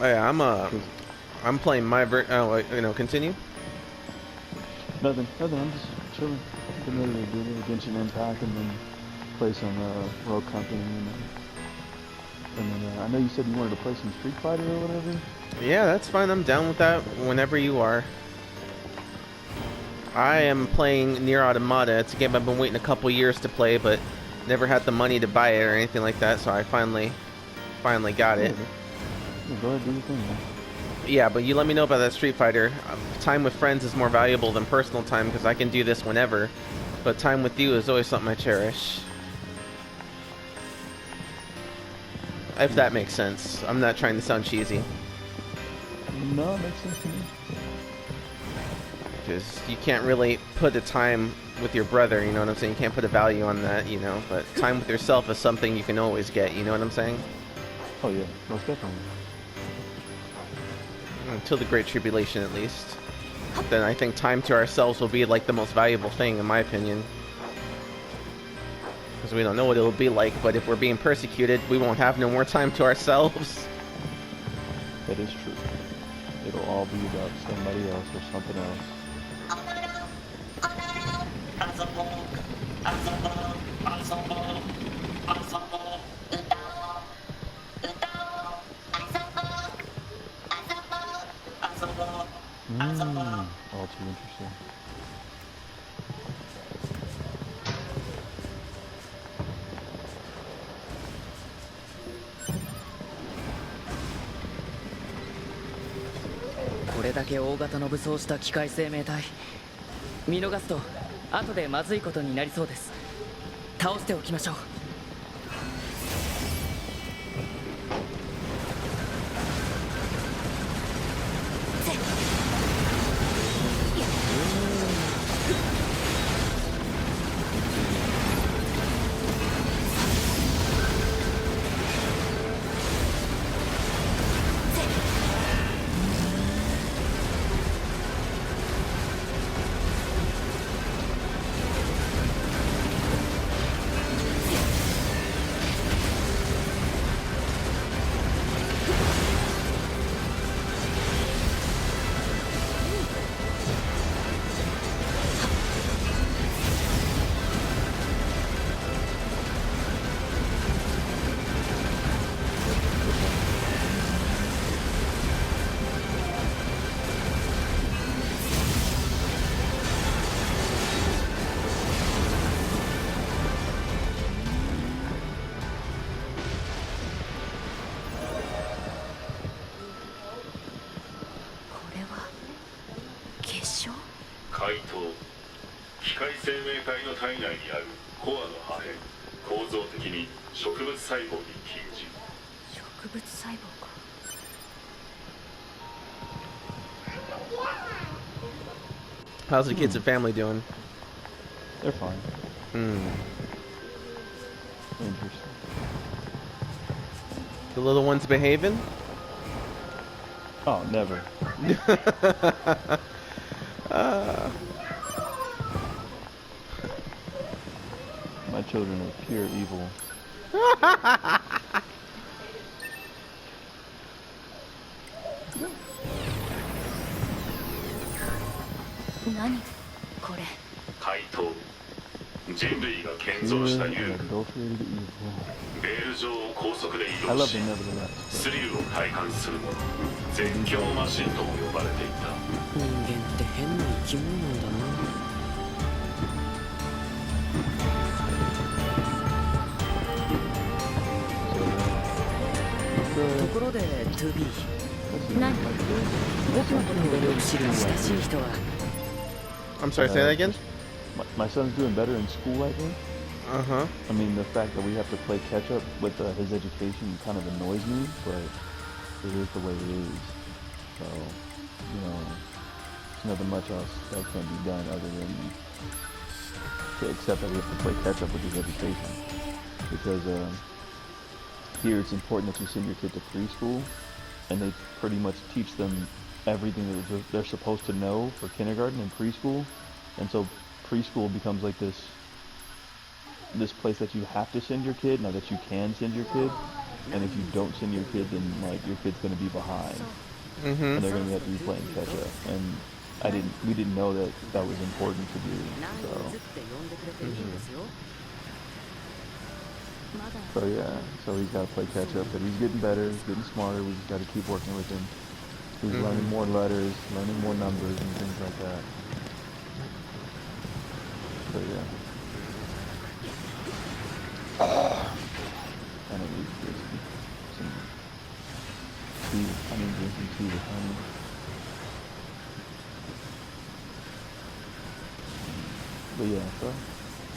Oh, yeah, I'm playing oh, wait, continue. Nothing. I'm just chilling. Getting ready to do the Genshin Impact and then play some Rogue Company and then I know you said you wanted to play some Street Fighter or whatever. Yeah, that's fine. I'm down with that whenever you are. I am playing NieR Automata. It's a game I've been waiting a couple years to play, but never had the money to buy it or anything like that, so I finally got it. Yeah, go ahead, do your thing, man. Yeah, but you let me know about that Street Fighter. Time with friends is more valuable than personal time because I can do this whenever, but time with you is always something I cherish. If that makes sense. I'm not trying to sound cheesy. No, it makes sense to me. Because you can't really put a time with your brother, you know what I'm saying? You can't put a value on that, you know, but time with yourself is something you can always get, you know what I'm saying? Oh yeah, most definitely. Until the Great Tribulation, at least. Then I think time to ourselves will be, like, the most valuable thing, in my opinion. Because we don't know what it'll be like, but if we're being persecuted, we won't have no more time to ourselves. That is true. It'll all be about somebody else or something else. All too interesting.これだけ大型の武装した機械生命体、見逃すと後でまずいことになりそうです。倒しておきましょう。怪盗機械生命体の体内にあるコアの破片、構造的に植物細胞に近似。植物細胞か。How's the kids and family doing? They're fine. Interesting. The little ones behaving? Oh, never. My children are pure evil. Nani? これ。怪盗人類が建造した遊具。 Unadulterated evil. ベール上を高速で移 I 動 love し them nevertheless. スリルを体感する絶叫マシンとも呼ばれていた。人間って変な生き物なんだな。ところで 2B 何僕のことをよく知る親しい人は I'm sorry, say that again? My son's doing better in school, I think. Uh-huh. I mean, the fact that we have to play catch up with his education kind of annoys me, but it is the way it is. So, you know, there's nothing much else that can be done other than to accept that we have to play catch up with his education. Because here it's important that you send your kid to preschool, and they pretty much teach them everything that they're supposed to know for kindergarten and preschool, and so preschool becomes like this place that you have to send your kid, not that you can send your kid. and if you don't send your kid, then like your kid's gonna be behind, Mm-hmm. and they're gonna have to be playing catch up. And we didn't know that that was important to do. So yeah, so he's got to play catch up, but he's getting better, he's getting smarter. We just got to keep working with him. He's learning more letters, learning more numbers, and things like that. So yeah. I don't need to drink some tea. I need to drink some tea with honey. But yeah,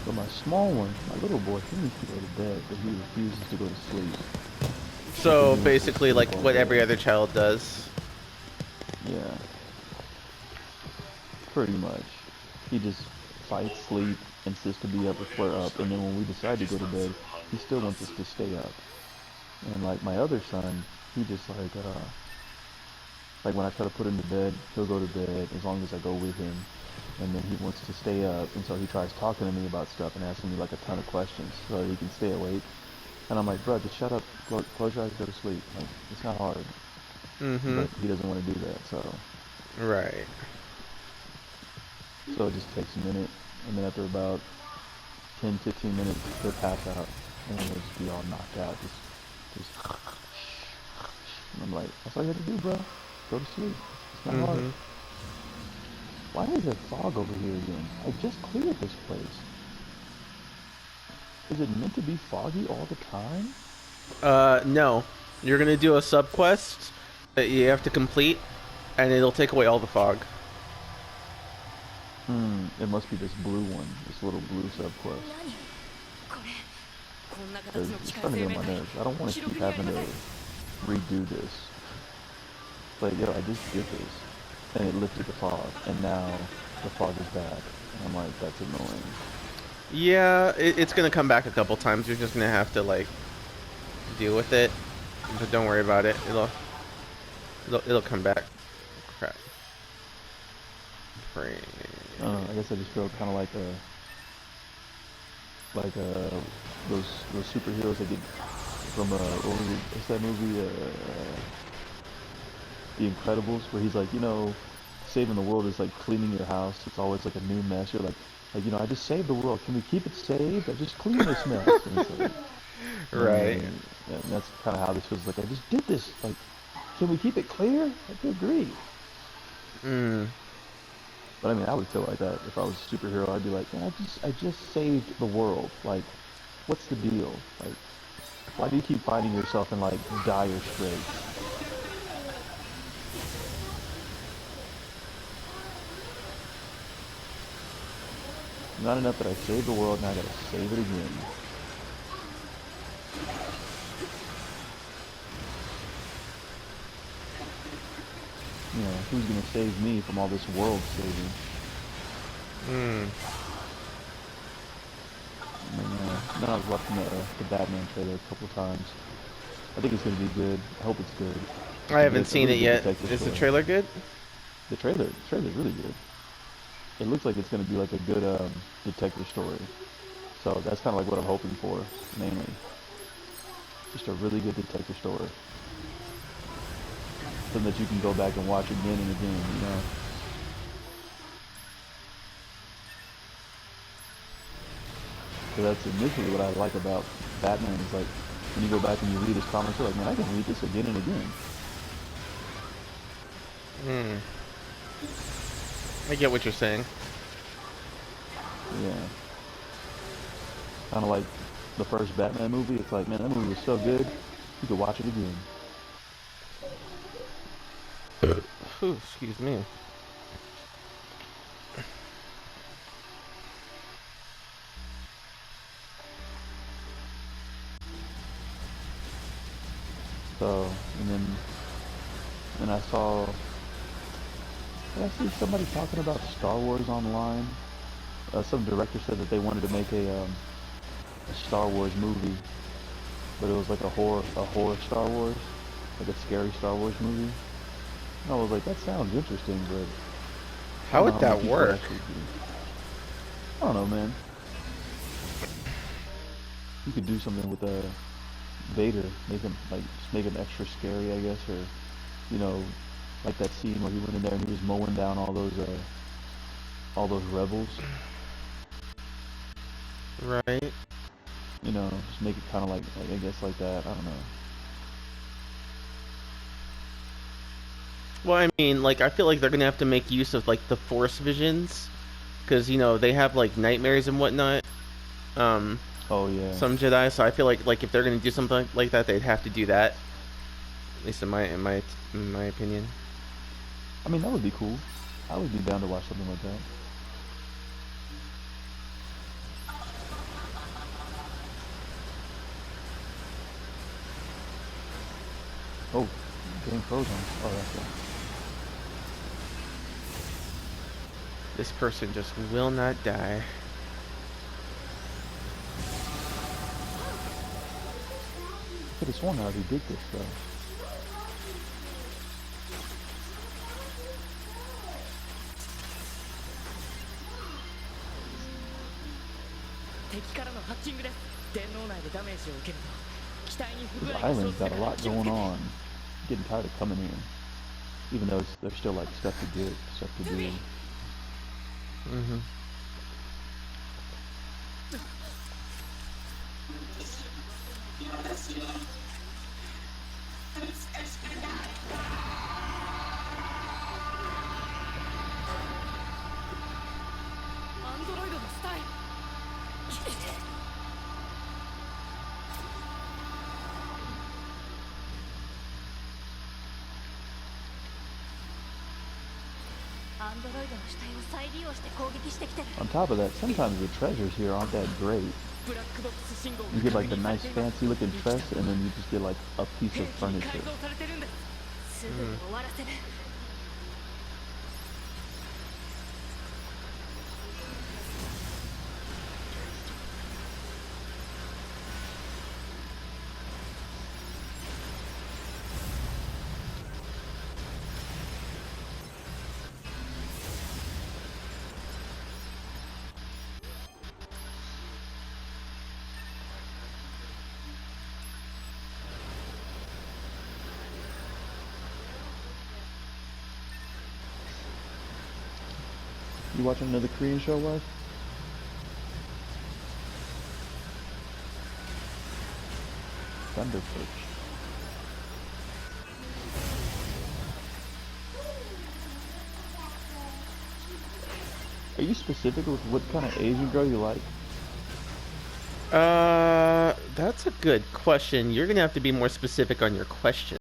so my small one, my little boy, he needs to go to bed, but he refuses to go to sleep. So basically, like what every other child does. Yeah, pretty much. He just fights sleep, insists to be up if we're up, and then when we decide to go to bed, he still wants us to stay up. And like my other son, he just like when I try to put him to bed, he'll go to bed as long as I go with him. And then he wants to stay up, and so he tries talking to me about stuff and asking me like a ton of questions so that he can stay awake. And I'm like, bro, just shut up, close your eyes, go to sleep. Like, it's not hard. But he doesn't want to do that, so. Right. So it just takes a minute, and then after about 10, 15 minutes, he'll pass out, and then he'll just be all knocked out. Just. And I'm like, that's all you have to do, bro. Go to sleep. It's not hard. Why is there fog over here again? I just cleared this place. Is it meant to be foggy all the time? No. You're gonna do a sub quest that you have to complete, and it'll take away all the fog. It must be this blue one, this little blue sub quest. Because it's starting to get on my nerves. I don't want to keep having to redo this. Like, yo, I just did this, and it lifted the fog, and now the fog is back. And I'm like, that's annoying. Yeah, it's gonna come back a couple times. You're just gonna have to like deal with it, but don't worry about it. It'll come back. Crap. I guess I just feel kind of like those superheroes that get from what's that movie? The Incredibles, where he's like, saving the world is like cleaning your house. It's always like a new mess. You're like, I just saved the world. Can we keep it saved? I just clean this mess. And it's like, Right. and that's kind of how this feels. Like, I just did this. Like, can we keep it clear? I do agree. But I mean, I would feel like that if I was a superhero. I'd be like, man, I just saved the world. Like, what's the deal? Like, why do you keep finding yourself in like dire straits? Not enough that I saved the world, now I gotta save it again. Who's gonna save me from all this world saving? Then I was watching the Batman trailer a couple times. I think it's gonna be good. I hope it's good. I haven't seen it yet. Is the trailer good? The trailer's really good. It looks like it's gonna be like a good detective story. So that's kind of like what I'm hoping for, mainly. Just a really good detective story. Something that you can go back and watch again and again, So that's initially what I like about Batman is like, when you go back and you read his comics, you're like, man, I can read this again and again. I get what you're saying. Yeah. Kind of like the first Batman movie. It's like, man, that movie was so good, you could watch it again. Ooh, excuse me. So, and then I saw, did I see somebody talking about Star Wars online? Some director said that they wanted to make a Star Wars movie, but it was like a horror Star Wars, like a scary Star Wars movie. And I was like, that sounds interesting, but how would that work? I don't know, man. You could do something with Vader, make him like just make him extra scary, I guess, or you know, like that scene where he went in there and he was mowing down all those rebels. Right. You know, just make it kind of like I guess like that. I don't know. Well, I mean, like, I feel like they're gonna have to make use of like the Force visions, because you know they have like nightmares and whatnot. Um, Oh yeah. some Jedi, so I feel like if they're gonna do something like that, they'd have to do that. At least in my opinion. I mean, that would be cool. I would be down to watch something like that. Oh, game frozen. Oh, that's right. This person just will not die. I could have sworn I already did this though. 敵からのハッチングです。電脳内でダメージを受けると機体に不具 This 合が生 island's じた got a から lot 気をつ going けて。 on. Getting tired of coming in, even though there's still like stuff to get, stuff to do. Mm-hmm. On top of that, sometimes the treasures here aren't that great. You get like the nice fancy looking chest and then you just get like a piece of furniture. You watching another Korean show, wife? Thunder Perch. Are you specific with what kind of Asian girl you like? That's a good question. You're gonna have to be more specific on your question.